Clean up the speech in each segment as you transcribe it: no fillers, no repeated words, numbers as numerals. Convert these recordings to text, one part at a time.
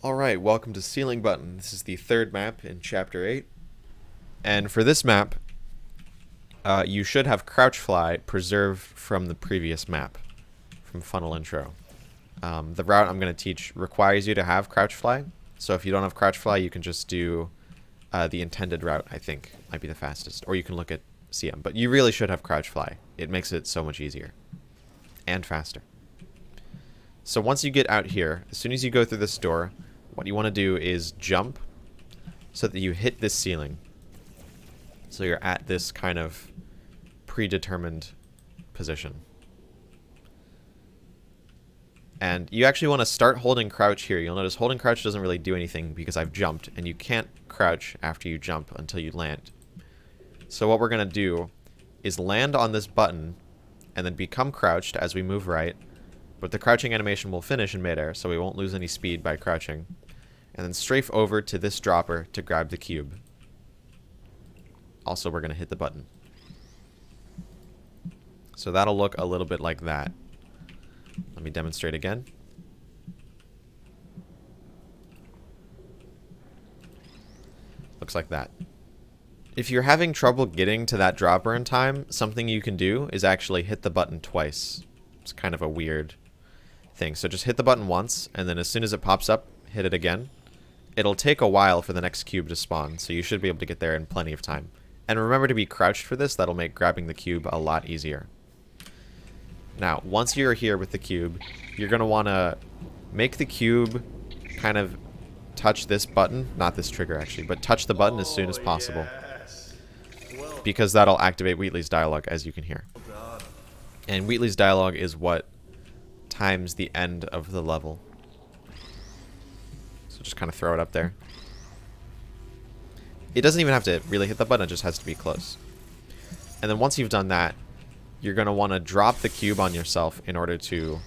Alright, welcome to Ceiling Button. This is the third map in Chapter 8. And for this map, you should have Crouch Fly preserved from the previous map, from Funnel Intro. The route I'm going to teach requires you to have Crouch Fly, so if you don't have Crouch Fly, you can just do the intended route, I think, might be the fastest. Or you can look at CM, but you really should have Crouch Fly. It makes it so much easier. And faster. So once you get out here, as soon as you go through this door, what you want to do is jump so that you hit this ceiling. So you're at this kind of predetermined position. And you actually want to start holding crouch here. You'll notice holding crouch doesn't really do anything because I've jumped, and you can't crouch after you jump until you land. So what we're going to do is land on this button and then become crouched as we move right. But the crouching animation will finish in midair, so we won't lose any speed by crouching. And then strafe over to this dropper to grab the cube. Also, we're going to hit the button. So that'll look a little bit like that. Let me demonstrate again. Looks like that. If you're having trouble getting to that dropper in time, something you can do is actually hit the button twice. It's kind of a weird thing. So just hit the button once, and then as soon as it pops up, hit it again. It'll take a while for the next cube to spawn, so you should be able to get there in plenty of time. And remember to be crouched for this. That'll make grabbing the cube a lot easier. Now, once you're here with the cube, you're going to want to make the cube kind of touch this button. Not this trigger, actually, but touch the button as soon as possible. Because that'll activate Wheatley's dialogue, as you can hear. And Wheatley's dialogue is what times the end of the level. So just kind of throw it up there. It doesn't even have to really hit the button, it just has to be close. And then once you've done that, you're going to want to drop the cube on yourself in order to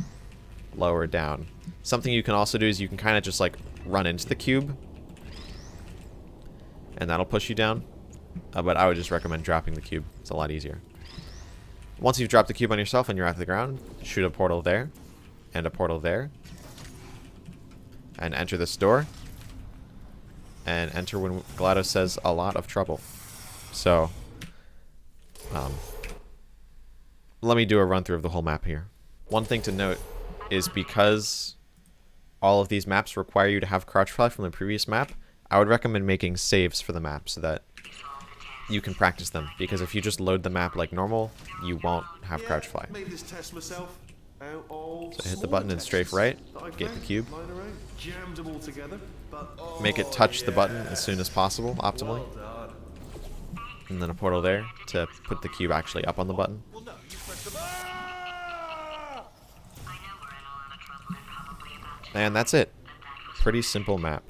lower down. Something you can also do is you can kind of just like run into the cube. And that'll push you down. But I would just recommend dropping the cube. It's a lot easier. Once you've dropped the cube on yourself and you're at the ground, shoot a portal there. And a portal there. And enter this door. And enter when GLaDOS says a lot of trouble. So, let me do a run through of the whole map here. One thing to note is because all of these maps require you to have Crouch Fly from the previous map, I would recommend making saves for the map so that you can practice them. Because if you just load the map like normal, you won't have Crouch Fly. So hit the button and strafe right, get the cube. Make it touch the button as soon as possible, optimally. And then a portal there to put the cube actually up on the button. And that's it. Pretty simple map.